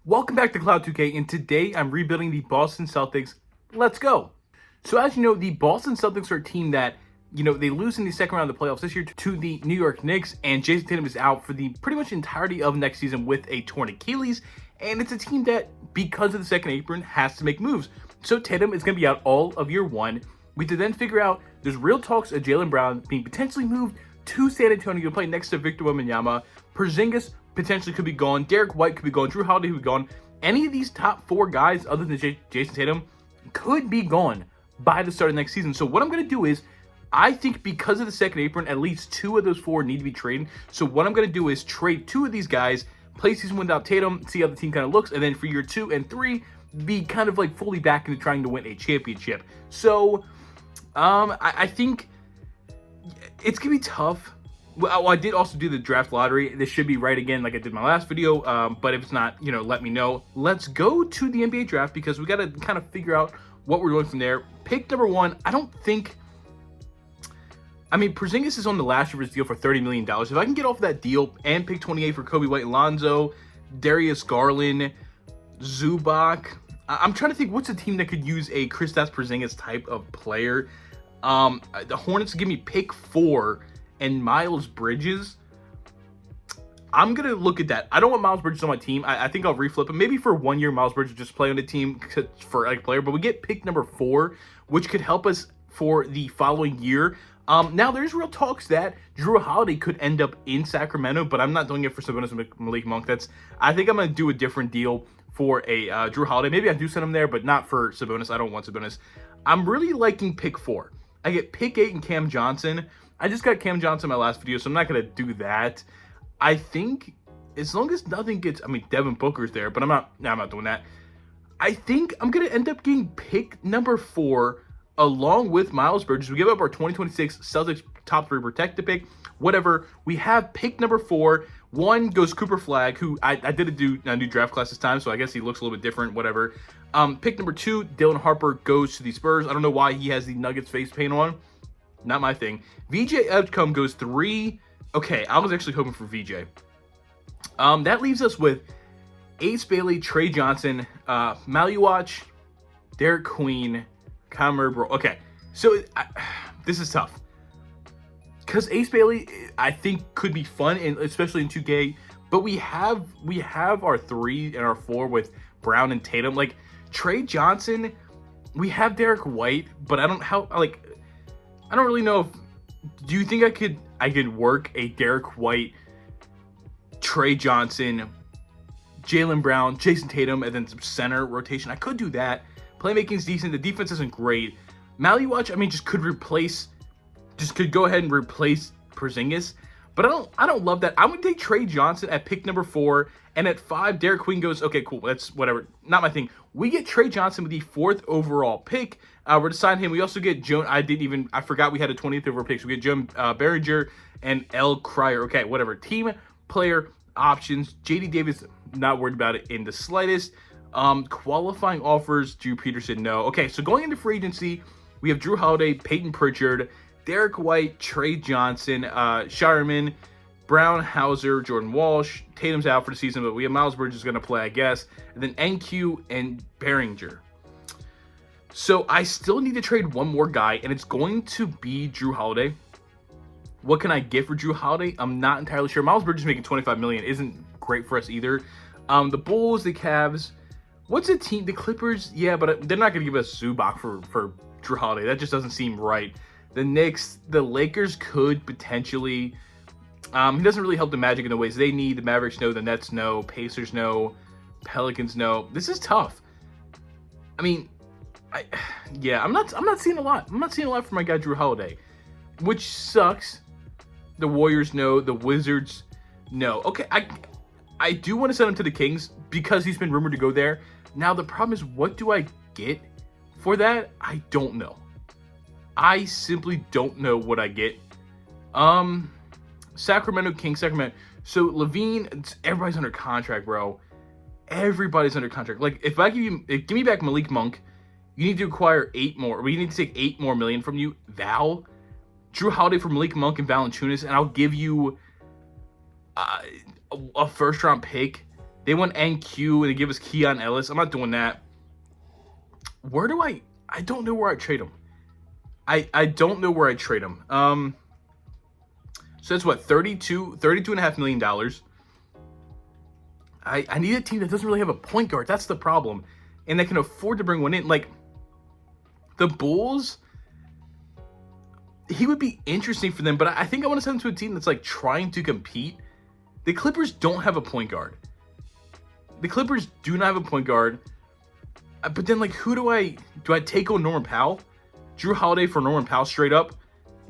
Welcome back to Cloud 2K, and today I'm rebuilding the Boston Celtics. Let's go. So as you know, the Boston Celtics are a team that, they lose in the second round of the playoffs this year to the New York Knicks, and Jayson Tatum is out for the pretty much entirety of next season with a torn Achilles, and it's a team that, because of the second apron, has to make moves. So Tatum is going to be out all of year one. We have to then figure out, there's real talks of Jaylen Brown being potentially moved to San Antonio to play next to Victor Wembanyama. Porzingis potentially could be gone. Derek White could be gone. Drew Holiday could be gone. Any of these top four guys other than Jayson Tatum could be gone by the start of next season. So what I'm going to do is, I think because of the second apron, at least two of those four need to be traded. So what I'm going to do is trade two of these guys, play season without Tatum, see how the team kind of looks, and then for year 2 and 3, be kind of like fully back into trying to win a championship. So I think it's going to be tough. Well, I did also do the draft lottery. This should be right again like I did in my last video, but if it's not, let me know. Let's go to the NBA draft because we got to kind of figure out what we're doing from there. Pick number 1, Porzingis is on the last year's deal for $30 million. If I can get off that deal and pick 28 for Kobe White, Lonzo, Darius Garland, Zubac, I'm trying to think what's a team that could use a Kristaps Porzingis type of player. The Hornets give me pick 4 and Miles Bridges. I'm going to look at that. I don't want Miles Bridges on my team. I think I'll reflip him. Maybe for 1 year, Miles Bridges just play on the team for like a player. But we get pick number 4, which could help us for the following year. Now, there's real talks that Drew Holiday could end up in Sacramento, but I'm not doing it for Sabonis and Malik Monk. I think I'm going to do a different deal for a Drew Holiday. Maybe I do send him there, but not for Sabonis. I don't want Sabonis. I'm really liking pick 4. I get pick 8 and Cam Johnson. I just got Cam Johnson in my last video, so I'm not going to do that. I think as long as nothing gets, Devin Booker's there, but I'm not doing that. I think I'm going to end up getting pick number 4 along with Miles Bridges. We give up our 2026 Celtics top 3 protected pick, whatever. We have pick number 4. 1 goes Cooper Flagg, who I did do a new draft class this time, so I guess he looks a little bit different, whatever. Pick number 2, Dylan Harper goes to the Spurs. I don't know why he has the Nuggets face paint on. Not my thing. VJ Edgecombe goes 3. Okay, I was actually hoping for VJ. That leaves us with Ace Bailey, Trey Johnson, Maluach, Derek Queen, Connor Bro. Okay, so this is tough. Because Ace Bailey, I think, could be fun, and especially in 2K. But we have our 3 and our 4 with Brown and Tatum. Like, Trey Johnson, we have Derek White, but I don't really know if. Do you think I could work a Derek White, Trey Johnson, Jaylen Brown, Jayson Tatum, and then some center rotation? I could do that. Playmaking's decent. The defense isn't great. Maluach, could go ahead and replace Porzingis. But I don't love that. I'm gonna take Trey Johnson at pick number 4, and at 5, Derek Queen goes. Okay, cool. That's whatever. Not my thing. We get Trey Johnson with the 4th overall pick. We're to sign him. We also get Joan. I forgot we had a 20th overall pick. So we get Joan Berringer and L. Cryer. Okay, whatever. Team player options. JD Davis, not worried about it in the slightest. Qualifying offers. Drew Peterson, no. Okay, so going into free agency, we have Drew Holiday, Peyton Pritchard, Derek White, Trey Johnson, Shireman, Brown, Hauser, Jordan Walsh. Tatum's out for the season, but we have Miles Bridges going to play, I guess. And then NQ and Berringer. So I still need to trade one more guy, and it's going to be Drew Holiday. What can I get for Drew Holiday? I'm not entirely sure. Miles Bridges making $25 million isn't great for us either. The Bulls, the Cavs. What's a team? The Clippers? Yeah, but they're not going to give us Zubac for Drew Holiday. That just doesn't seem right. The Knicks, the Lakers could potentially. He doesn't really help the Magic in the ways they need. The Mavericks no, the Nets no, Pacers no, Pelicans no. This is tough. I'm not seeing a lot. I'm not seeing a lot from my guy Drew Holiday, which sucks. The Warriors no, the Wizards no. Okay, I do want to send him to the Kings because he's been rumored to go there. Now the problem is, what do I get for that? I don't know. I simply don't know what I get. Sacramento Kings, Sacramento. So Levine, everybody's under contract, bro. Everybody's under contract. Like, if give me back Malik Monk, you need to acquire 8 more. We need to take $8 more million from you. Val, Drew Holiday for Malik Monk and Valanciunas, and I'll give you a first round pick They want NQ and they give us Keon Ellis. I'm not doing that. Where do I don't know where I trade him. I don't know where I trade him. So that's what, $32.5 million. I need a team that doesn't really have a point guard. That's the problem. And that can afford to bring one in. Like, the Bulls, he would be interesting for them, but I think I want to send him to a team that's, like, trying to compete. The Clippers don't have a point guard. The Clippers do not have a point guard. But then, like, who do I take on Norman Powell? Drew Holiday for Norman Powell straight up.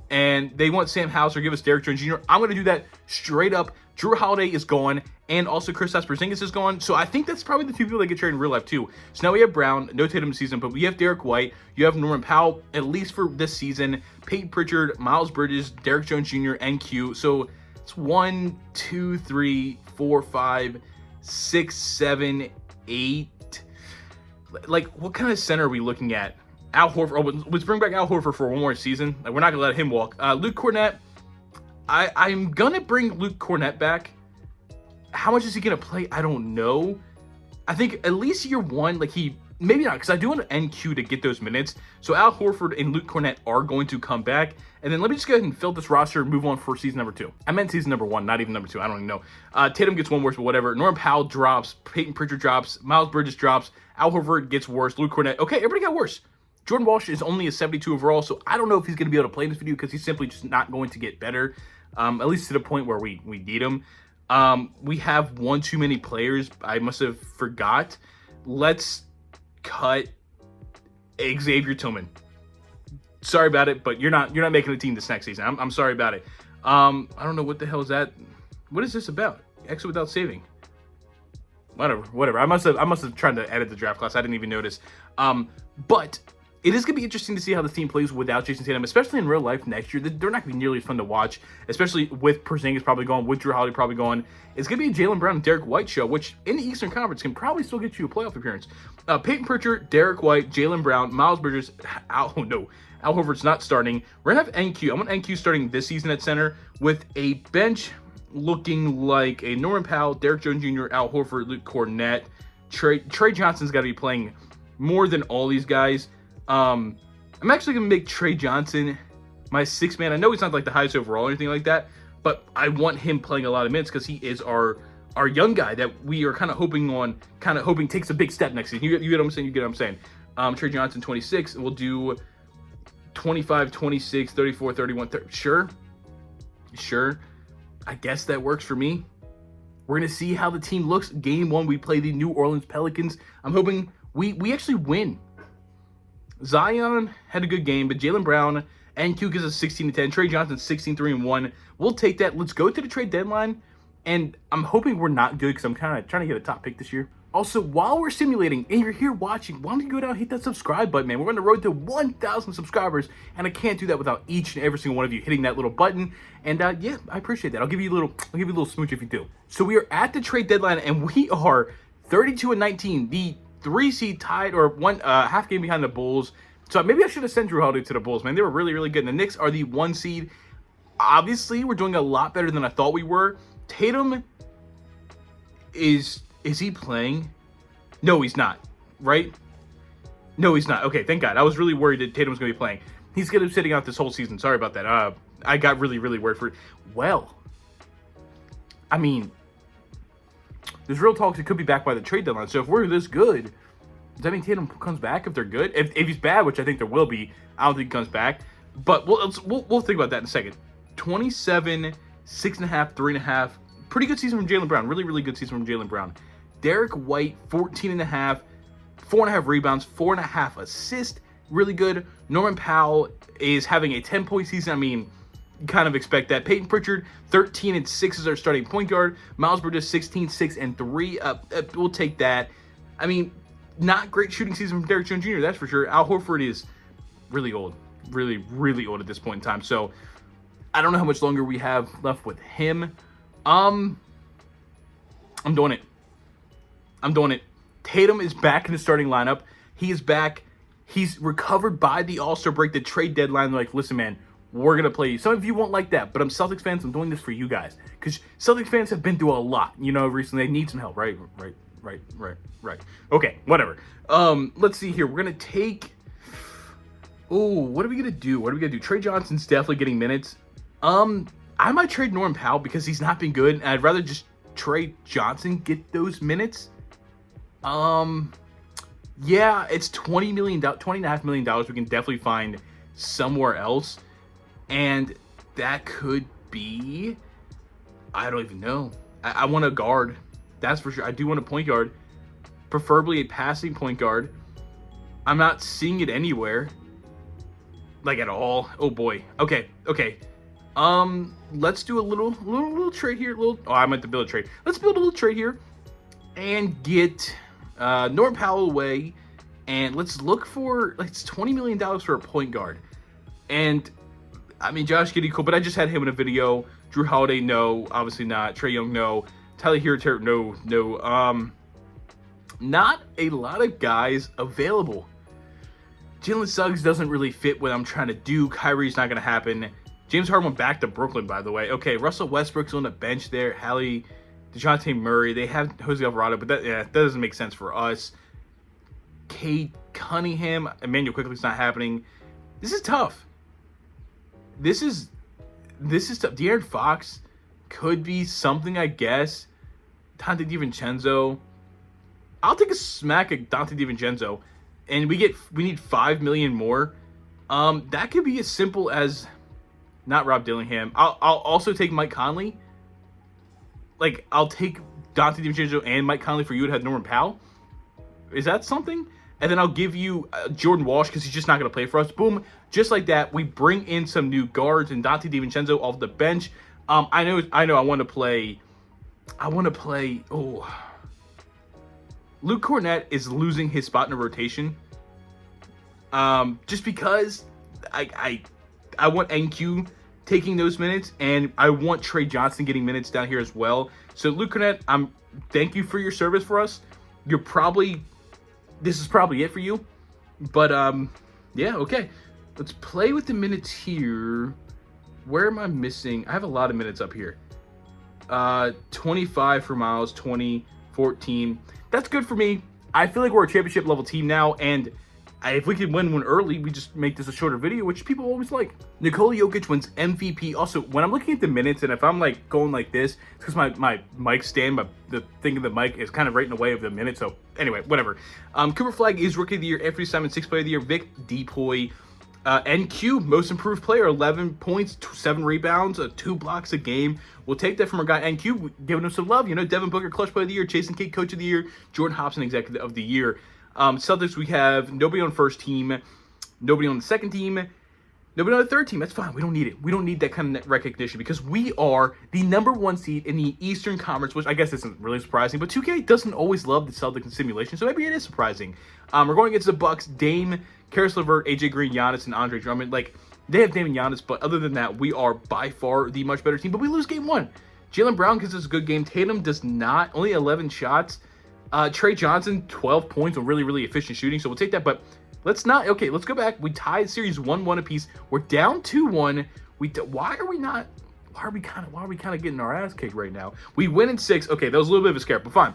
And they want Sam House or give us Derrick Jones Jr. I'm going to do that straight up. Drew Holiday is gone, and also Kristaps Porzingis is gone. So I think that's probably the two people that get traded in real life too. So now we have Brown, no Tatum season, but we have Derek White. You have Norman Powell, at least for this season. Peyton Pritchard, Miles Bridges, Derrick Jones Jr., and Q. So it's 1, 2, 3, 4, 5, 6, 7, 8. Like, what kind of center are we looking at? Al Horford. Oh, let's bring back Al Horford for one more season. Like, we're not gonna let him walk. Luke Cornett. I'm gonna bring Luke Cornett back. How much is he gonna play? I don't know. I think at least year one, like, he maybe not, because I do want an NQ to get those minutes. So Al Horford and Luke Cornett are going to come back. And then let me just go ahead and fill this roster and move on for season number 2. I meant season number 1, not even number 2. I don't even know. Tatum gets one worse, but whatever. Norman Powell drops. Peyton Pritchard drops. Miles Bridges drops. Al Horford gets worse. Luke Cornett. Okay, everybody got worse. Jordan Walsh is only a 72 overall, so I don't know if he's going to be able to play in this video because he's simply just not going to get better, at least to the point where we need him. We have one too many players. I must have forgot. Let's cut Xavier Tillman. Sorry about it, but you're not making the team this next season. I'm sorry about it. I don't know what the hell is that. What is this about? Exit without saving. Whatever. I must have tried to edit the draft class. I didn't even notice. But it is going to be interesting to see how the team plays without Jayson Tatum, especially in real life next year. They're not going to be nearly as fun to watch, especially with Porzingis probably gone, with Drew Holiday probably gone. It's going to be a Jaylen Brown and Derek White show, which in the Eastern Conference can probably still get you a playoff appearance. Peyton Pritchard, Derek White, Jaylen Brown, Miles Bridges. Al Horford's not starting. We're going to have NQ. I want NQ starting this season at center with a bench looking like a Norman Powell, Derrick Jones Jr., Al Horford, Luke Cornett. Trey Johnson's got to be playing more than all these guys. I'm actually going to make Trey Johnson my 6th man. I know he's not like the highest overall or anything like that, but I want him playing a lot of minutes because he is our young guy that we are kind of hoping takes a big step next season. You get what I'm saying? You get what I'm saying? Trey Johnson, 26. We'll do 25, 26, 34, 31, 30. Sure. I guess that works for me. We're going to see how the team looks. Game 1, we play the New Orleans Pelicans. I'm hoping we actually win. Zion had a good game, but Jaylen Brown and Q gives us 16-10. Trey Johnson 16-3-1. We'll take that. Let's go to the trade deadline, and I'm hoping we're not good because I'm kind of trying to get a top pick this year. Also, while we're simulating and you're here watching, why don't you go down and hit that subscribe button, man? We're on the road to 1,000 subscribers, and I can't do that without each and every single one of you hitting that little button. And yeah, I appreciate that. I'll give you a little smooch if you do. So we are at the trade deadline, and we are 32-19. The 3 seed tied, or one half game behind the Bulls. So maybe I should have sent Drew Holiday to the Bulls, man. They were really, really good. And the Knicks are the 1 seed. Obviously, we're doing a lot better than I thought we were. Tatum is he playing? No, he's not. Right? No, he's not. Okay, thank God. I was really worried that Tatum was going to be playing. He's going to be sitting out this whole season. Sorry about that. I got really, really worried for it. Well, I mean, there's real talks. It could be back by the trade deadline. So if we're this good, does that mean Tatum comes back if they're good? If he's bad, which I think there will be, I don't think he comes back. But we'll think about that in a second. 27, 6.5, 3.5. Pretty good season from Jaylen Brown. Really, really good season from Jaylen Brown. Derek White, 14.5, 4.5 rebounds, 4.5 assists. Really good. Norman Powell is having a 10-point season. I mean, you kind of expect that. Peyton Pritchard, 13-6 is our starting point guard. Miles Bridges, 16-6-3. We'll take that. I mean, not great shooting season from Derrick Jones Jr., that's for sure. Al Horford is really old. Really, really old at this point in time. So, I don't know how much longer we have left with him. I'm doing it. Tatum is back in the starting lineup. He is back. He's recovered by the All-Star break, the trade deadline. They're like, listen, man, we're going to play you. Some of you won't like that, but I'm Celtics fans. I'm doing this for you guys. Because Celtics fans have been through a lot, you know, recently. They need some help, right? Right. Okay, whatever. Let's see here. We're going to take... Oh, what are we going to do? Trey Johnson's definitely getting minutes. I might trade Norman Powell because he's not been good. And I'd rather just Trey Johnson get those minutes. Yeah, it's $20.5 million. We can definitely find somewhere else. And that could be, I don't even know. I want a guard. That's for sure. I do want a point guard. Preferably a passing point guard. I'm not seeing it anywhere. Like at all. Oh boy. Okay. Let's do a little trade here. I meant to build a trade. Let's build a little trade here and get Norman Powell away, and let's look for it's $20 million for a point guard. And I mean, Josh Giddey, cool, but I just had him in a video. Drew Holiday, no, obviously not. Trae Young, no. Tyler Hero, no. Not a lot of guys available. Jalen Suggs doesn't really fit what I'm trying to do. Kyrie's not going to happen. James Harden went back to Brooklyn, by the way. Okay, Russell Westbrook's on the bench there. Hallie, DeJounte Murray. They have Jose Alvarado, but that doesn't make sense for us. Cade Cunningham. Emmanuel Quickley's not happening. This is tough. This is tough. De'Aaron Fox could be something, I guess. Dante DiVincenzo. I'll take a smack at Dante DiVincenzo. And we need $5 million more. That could be as simple as not Rob Dillingham. I'll also take Mike Conley. Like, I'll take Dante DiVincenzo and Mike Conley for you to have Norman Powell. Is that something? And then I'll give you Jordan Walsh because he's just not going to play for us. Boom. Just like that, we bring in some new guards and Dante DiVincenzo off the bench. I know. I want to play. Oh, Luke Cornett is losing his spot in the rotation. Just because I want NQ taking those minutes, and I want Trey Johnson getting minutes down here as well. So Luke Cornett, thank you for your service for us. This is probably it for you. But yeah, okay. Let's play with the minutes here. Where am I missing? I have a lot of minutes up here. 25 for Miles, 20, 14. That's good for me. I feel like we're a championship level team now, and if we can win one early, we just make this a shorter video, which people always like. Nikola Jokic wins MVP. Also, when I'm looking at the minutes, and if I'm like going like this, it's because my mic stand, the thing of the mic is kind of right in the way of the minute. So anyway, whatever. Cooper Flag is Rookie of the Year. Anthony Simon, 6th Player of the Year. Vic Depoy, NQ, Most Improved Player, 11 points, 7 rebounds, 2 blocks a game. We'll take that from our guy NQ, giving him some love. You know, Devin Booker, Clutch Player of the Year. Jason Kidd, Coach of the Year. Jordan Hobson, Executive of the Year. Celtics, we have nobody on first team, nobody on the second team, nobody on the third team. That's fine. We don't need it. We don't need that kind of recognition because we are the #1 seed in the Eastern Conference, which I guess isn't really surprising. But 2K doesn't always love the Celtics in simulation, so maybe it is surprising. We're going against the Bucks. Dame, Karis LeVert, AJ Green, Giannis, and Andre Drummond. Like, they have Dame and Giannis, but other than that, we are by far the much better team. But we lose game 1. Jaylen Brown gives us a good game. Tatum does not. Only 11 shots. Trey Johnson, 12 points on really, really efficient shooting. So we'll take that, but let's not. Okay, let's go back. We tied series 1-1 apiece. We're down 2-1. Why are we kind of getting our ass kicked right now? We win in 6. Okay, that was a little bit of a scare, but fine.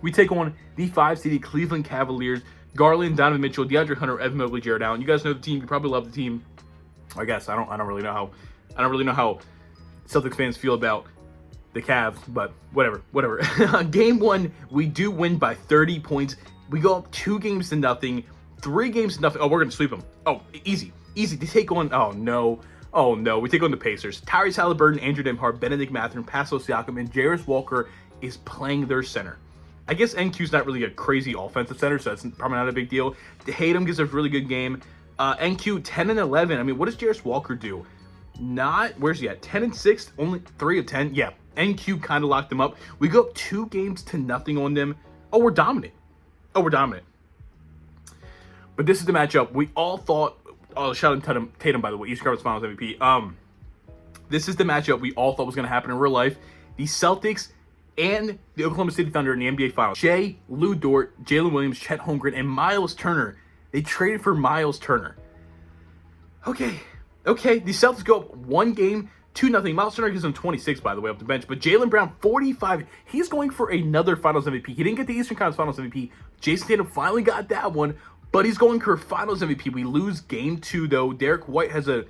We take on the 5-seeded Cleveland Cavaliers. Garland, Donovan Mitchell, DeAndre Hunter, Evan Mobley, Jared Allen. You guys know the team. You probably love the team. I guess I don't really know how Celtics fans feel about the Cavs, but whatever. Game 1, we do win by 30 points. We go up 2 games to nothing, 3 games to nothing. Oh, we're gonna sweep them. Oh, easy to take on. Oh no, we take on the Pacers. Tyrese Halliburton, Andrew Nembhard, Benedict Mathurin, Pascal Siakam, and Jarris Walker is playing their center. I guess NQ's not really a crazy offensive center, so that's probably not a big deal. Tatum gives a really good game. NQ 10 and 11. I mean, what does Jarris Walker do? Where's he at? 10 and 6, only 3 of 10. Yeah. NQ kind of locked them up. We go up 2 games to nothing on them. Oh, we're dominant. But this is the matchup we all thought. Oh, shout out Tatum, by the way, Eastern Conference Finals MVP. This is the matchup we all thought was going to happen in real life. The Celtics and the Oklahoma City Thunder in the NBA Finals. Shea, Lou Dort, Jalen Williams, Chet Holmgren, and Miles Turner. They traded for Miles Turner. Okay, Okay, the Celtics go up 1-2. Miles Turner gives them 26, by the way, off the bench. But Jaylen Brown, 45. He's going for another Finals MVP. He didn't get the Eastern Conference Finals MVP. Jayson Tatum finally got that one, but he's going for Finals MVP. We lose game 2, though. Derek White has a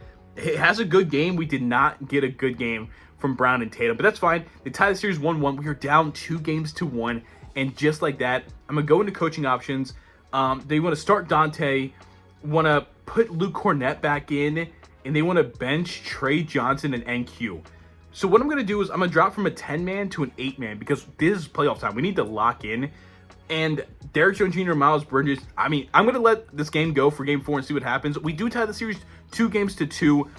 good game. We did not get a good game from Brown and Tatum, but that's fine. They tie the series 1-1. We are down 2-1, and just like that, I'm going to go into coaching options. They want to start Dante, want to put Luke Cornett back in, and they want to bench Trey Johnson and NQ. So what I'm going to do is I'm going to drop from a 10-man to an 8-man because this is playoff time. We need to lock in. And Derek Jones Jr., Miles Bridges, I'm going to let this game go for game 4 and see what happens. We do tie the series 2-2.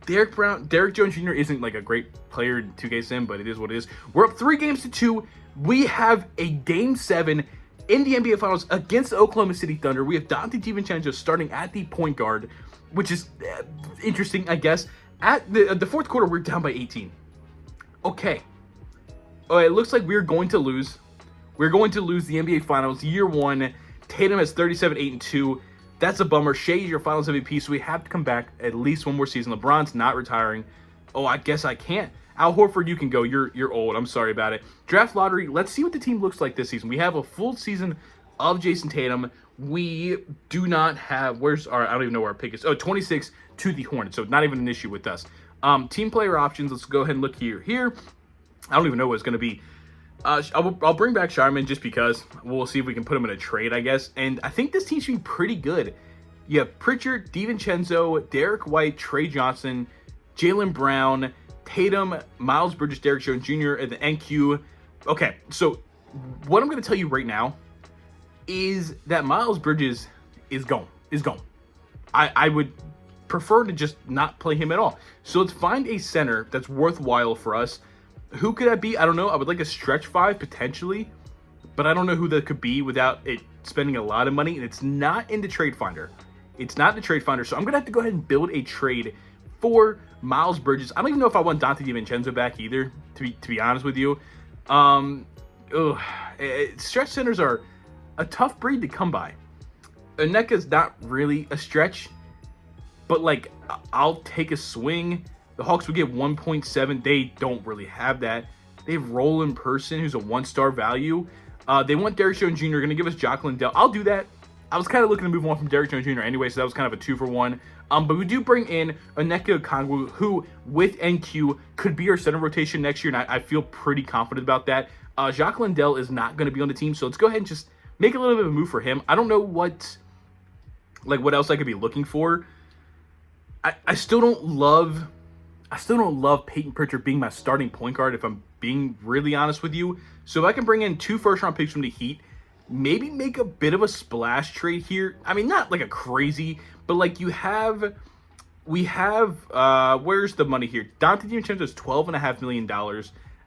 Derek Jones Jr. isn't like a great player in 2K Sim, but it is what it is. We're up 3-2. We have a game 7 in the NBA Finals against the Oklahoma City Thunder. We have Dante DiVincenzo starting at the point guard, which is interesting, I guess. At the fourth quarter, we're down by 18. Okay. It looks like we're going to lose. We're going to lose the NBA Finals year 1. Tatum has 37, 8, and 2. That's a bummer. Shea is your Finals MVP, so we have to come back at least one more season. LeBron's not retiring. Oh, I guess I can't. Al Horford, you can go. You're old. I'm sorry about it. Draft lottery. Let's see what the team looks like this season. We have a full season of Jayson Tatum. We do not have, I don't even know where our pick is. 26 to the Hornets, so not even an issue with us. Team player options, let's go ahead and look here. I don't even know what it's going to be. I'll bring back Sharman just because. We'll see if we can put him in a trade, I guess. And I think this team should be pretty good. You have Pritchard, DiVincenzo, Derek White, Trey Johnson, Jaylen Brown, Tatum, Miles Bridges, Derek Jones Jr., and the NQ. Okay, so what I'm going to tell you right now is that Miles Bridges is gone. I would prefer to just not play him at all. So let's find a center that's worthwhile for us. Who could that be? I don't know. I would like a stretch 5 potentially, but I don't know who that could be without it spending a lot of money, and it's not in the trade finder. So I'm going to have to go ahead and build a trade for Miles Bridges. I don't even know if I want Dante DiVincenzo back either, to be honest with you. Stretch centers are a tough breed to come by. Oneka's not really a stretch, but like I'll take a swing. The Hawks would get 1.7. They don't really have that. They have Roland Person, who's a 1-star value. They want Derek Jones Jr. Going to give us Jacqueline Dell. I'll do that. I was kind of looking to move on from Derek Jones Jr. anyway, so that was kind of a 2-for-1. But we do bring in Onyeka Okongwu, who with NQ could be our center rotation next year, and I feel pretty confident about that. Jacqueline Dell is not going to be on the team, so let's go ahead and just make a little bit of a move for him. I don't know what else I could be looking for. I still don't love Peyton Pritchard being my starting point guard, if I'm being really honest with you. So if I can bring in 2 first-round picks from the Heat, maybe make a bit of a splash trade here. Not like a crazy, but like we have, where's the money here? Dante DiVincenzo is $12.5 million,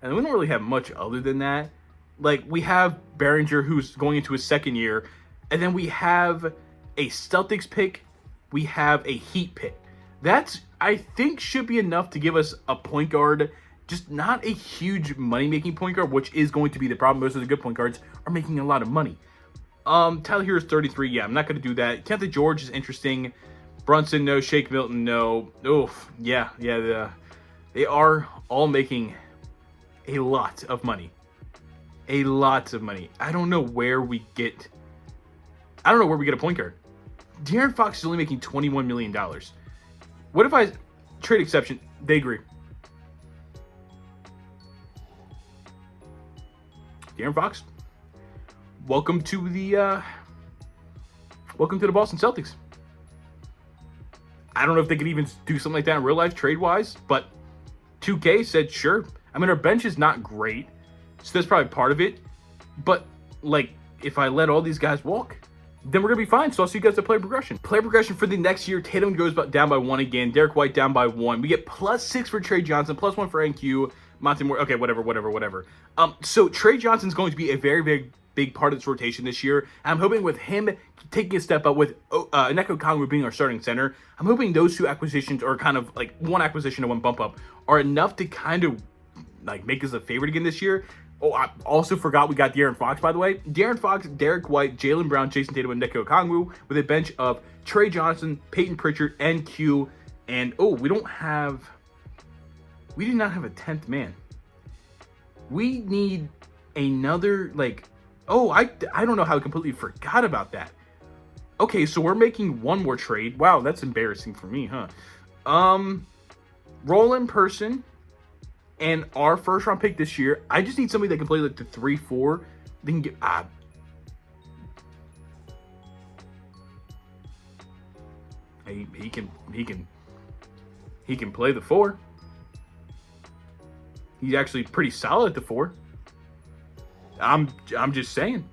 and we don't really have much other than that. Like, we have Behringer, who's going into his second year, and then we have a Celtics pick, we have a Heat pick. That's, I think, should be enough to give us a point guard, just not a huge money-making point guard, which is going to be the problem. Most of the good point guards are making a lot of money. Tyler Hero is 33. Yeah, I'm not going to do that. Kenta George is interesting. Brunson, no. Shake Milton, no. Oof. Yeah. They are all making a lot of money. I don't know where we get a point guard. De'Aaron Fox is only making $21 million. What if I trade exception? They agree. De'Aaron Fox, welcome to the Boston Celtics. I don't know if they could even do something like that in real life trade-wise, but 2K said sure. Our bench is not great, so that's probably part of it. But like, if I let all these guys walk, then we're going to be fine. So I'll see you guys at player progression. Player progression for the next year. Tatum goes down by 1 again. Derek White down by 1. We get +6 for Trey Johnson, +1 for NQ. Monte Moore. Okay, whatever. So Trey Johnson's going to be a very, very big part of this rotation this year. I'm hoping with him taking a step up, with Onyeka Okongwu being our starting center, I'm hoping those 2 acquisitions, or kind of like 1 acquisition and 1 bump up, are enough to kind of like make us a favorite again this year. Oh, I also forgot we got De'Aaron Fox, by the way. De'Aaron Fox, Derek White, Jaylen Brown, Jayson Tatum, and Onyeka Okongwu with a bench of Trey Johnson, Peyton Pritchard, NQ, and we do not have a 10th man. We need another, I don't know how I completely forgot about that. Okay, so we're making one more trade. Wow, that's embarrassing for me, huh? Roland Person and our first round pick this year. I just need somebody that can play like the 3-4. They can get he can play the 4. He's actually pretty solid at the 4. I'm just saying.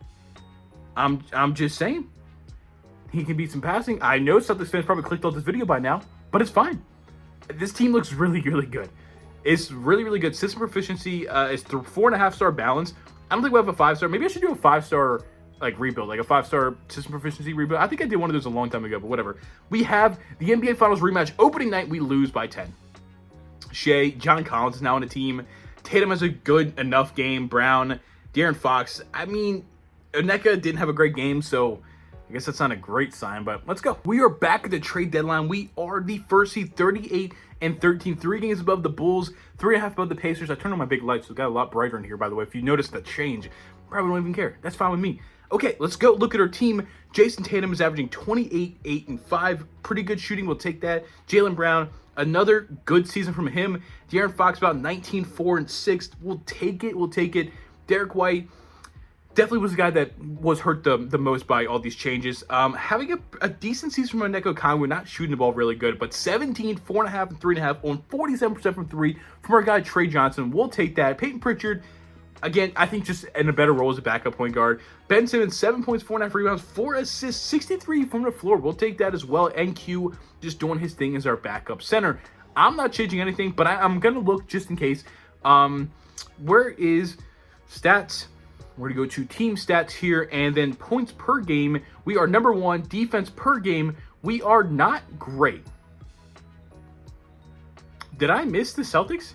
I'm just saying. He can beat some passing. I know Celtics fans probably clicked off this video by now, but it's fine. This team looks really, really good. It's really, really good. System proficiency is 4.5-star balance. I don't think we have a 5-star. Maybe I should do a 5-star rebuild, like a 5-star system proficiency rebuild. I think I did one of those a long time ago, but whatever. We have the NBA Finals rematch opening night. We lose by 10. Shea, John Collins is now on the team. Tatum has a good enough game. Brown, De'Aaron Fox. I mean, Onyeka didn't have a great game, so I guess that's not a great sign, but let's go. We are back at the trade deadline. We are the first seed, 38-13, 3 games above the Bulls, 3.5 above the Pacers. I turned on my big lights, so it got a lot brighter in here, by the way. If you notice the change, probably don't even care. That's fine with me. Okay, let's go look at our team. Jayson Tatum is averaging 28, 8, and 5. Pretty good shooting. We'll take that. Jaylen Brown, another good season from him. De'Aaron Fox, about 19, 4, and 6. We'll take it. We'll take it. Derek White definitely was the guy that was hurt the most by all these changes. Having a decent season from Onyeka Okongwu, not shooting the ball really good, but 17, 4.5, and 3.5 on 47% from 3 from our guy Trey Johnson. We'll take that. Peyton Pritchard, again, I think just in a better role as a backup point guard. Ben Simmons, 7 points, 4.5 rebounds, 4 assists, 63 from the floor. We'll take that as well. NQ just doing his thing as our backup center. I'm not changing anything, but I'm going to look just in case. Where is stats? We're going to go to team stats here, and then points per game. We are number 1. Defense per game, we are not great. Did I miss the Celtics?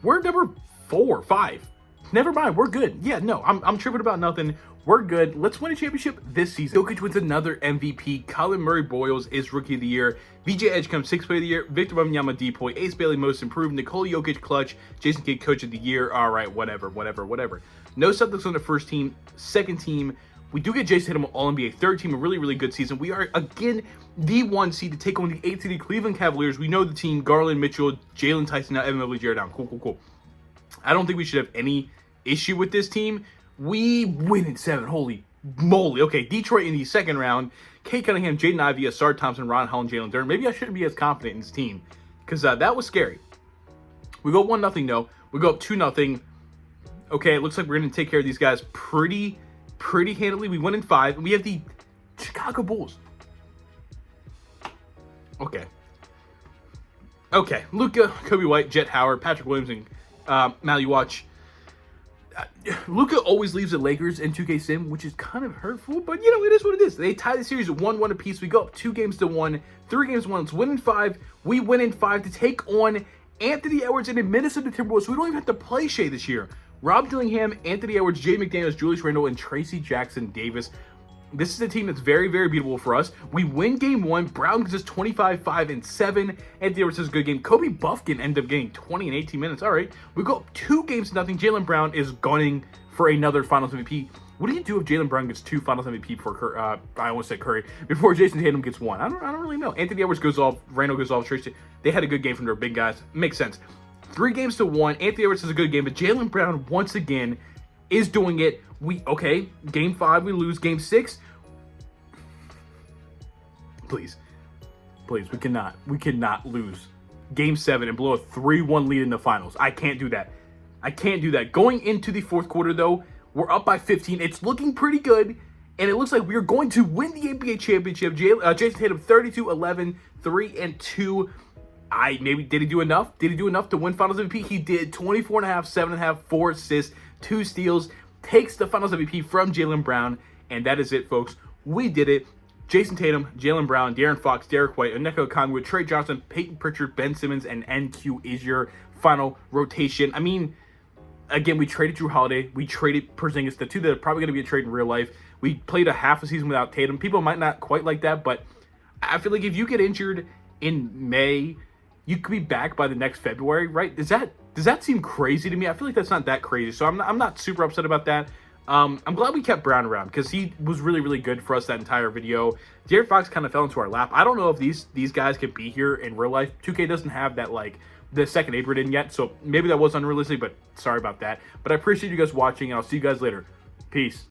We're number 4, 5. Never mind, we're good. Yeah, no, I'm tripping about nothing. We're good. Let's win a championship this season. Jokic wins another MVP. Colin Murray-Boyles is Rookie of the Year. VJ Edgecombe, 6th Player of the Year. Victor Wembanyama, Depoy. Ace Bailey, Most Improved. Nikola Jokic, Clutch. Jason Kidd, Coach of the Year. All right, whatever. No Celtics on the first team. Second team, we do get Jayson Tatum All-NBA. Third team, a really, really good season. We are, again, the 1 seed to take on the 8th seed Cleveland Cavaliers. We know the team. Garland, Mitchell, Jalen Tyson, now Evan Mobley, Jared Allen. Cool. I don't think we should have any issue with this team. We win in 7. Holy moly. Okay, Detroit in the second round. Kate Cunningham, Jaden Ivey, Asard Thompson, Ron Holland, Jalen Duren. Maybe I shouldn't be as confident in this team because that was scary. We go 1-0 though. We go up 2-0. Okay, it looks like we're going to take care of these guys pretty handily. We win in 5. And we have the Chicago Bulls. Okay. Luka, Kobe White, Jet Howard, Patrick Williams, and Mally Watch. Luka always leaves the Lakers in 2K Sim, which is kind of hurtful, but you know, it is what it is. They tie the series at 1-1 apiece. We go up 2-1, 3 games to 1. Let's win in 5. We win in 5 to take on Anthony Edwards and the Minnesota Timberwolves. So we don't even have to play Shea this year. Rob Dillingham, Anthony Edwards, Jay McDaniels, Julius Randle, and Tracy Jackson Davis. This is a team that's very, very beatable for us. We win game 1. Brown gives us 25, 5, and 7. Anthony Edwards has a good game. Kobe Buffkin ended up getting 20 and 18 minutes. All right. We go up 2 games to nothing. Jaylen Brown is gunning for another Finals MVP. What do you do if Jaylen Brown gets 2 Finals MVP before I almost said Curry, before Jayson Tatum gets 1? I don't really know. Anthony Edwards goes off. Randall goes off. Tracy. They had a good game from their big guys. Makes sense. 3 games to 1. Anthony Edwards has a good game, but Jaylen Brown once again is doing it. Game 5 we lose. Game 6. Please, we cannot lose game 7 and blow a 3-1 lead in the finals. I can't do that. Going into the fourth quarter, though, we're up by 15. It's looking pretty good, and it looks like we're going to win the NBA championship. Jayson Tatum, 32, 11, 3, and 2. Did he do enough? Did he do enough to win Finals MVP? He did. 24.5, 7.5, 4 assists, 2 steals. Takes the Finals MVP from Jaylen Brown, and that is it, folks. We did it. Jayson Tatum, Jaylen Brown, De'Aaron Fox, Derek White, Onyeka Okongwu, Trey Johnson, Peyton Pritchard, Ben Simmons, and NQ is your final rotation. I mean, Again, we traded Drew Holiday. We traded Porzingis, the two that are probably going to be a trade in real life. We played a half a season without Tatum. People might not quite like that, but I feel like if you get injured in May, you could be back by the next February, right? Does that seem crazy to me? I feel like that's not that crazy, so I'm not super upset about that. I'm glad we kept Brown around because he was really, really good for us that entire video. De'Aaron Fox kind of fell into our lap. I don't know if these guys could be here in real life. 2K doesn't have that, like, the second Apron in yet, so maybe that was unrealistic, but sorry about that. But I appreciate you guys watching, and I'll see you guys later. Peace.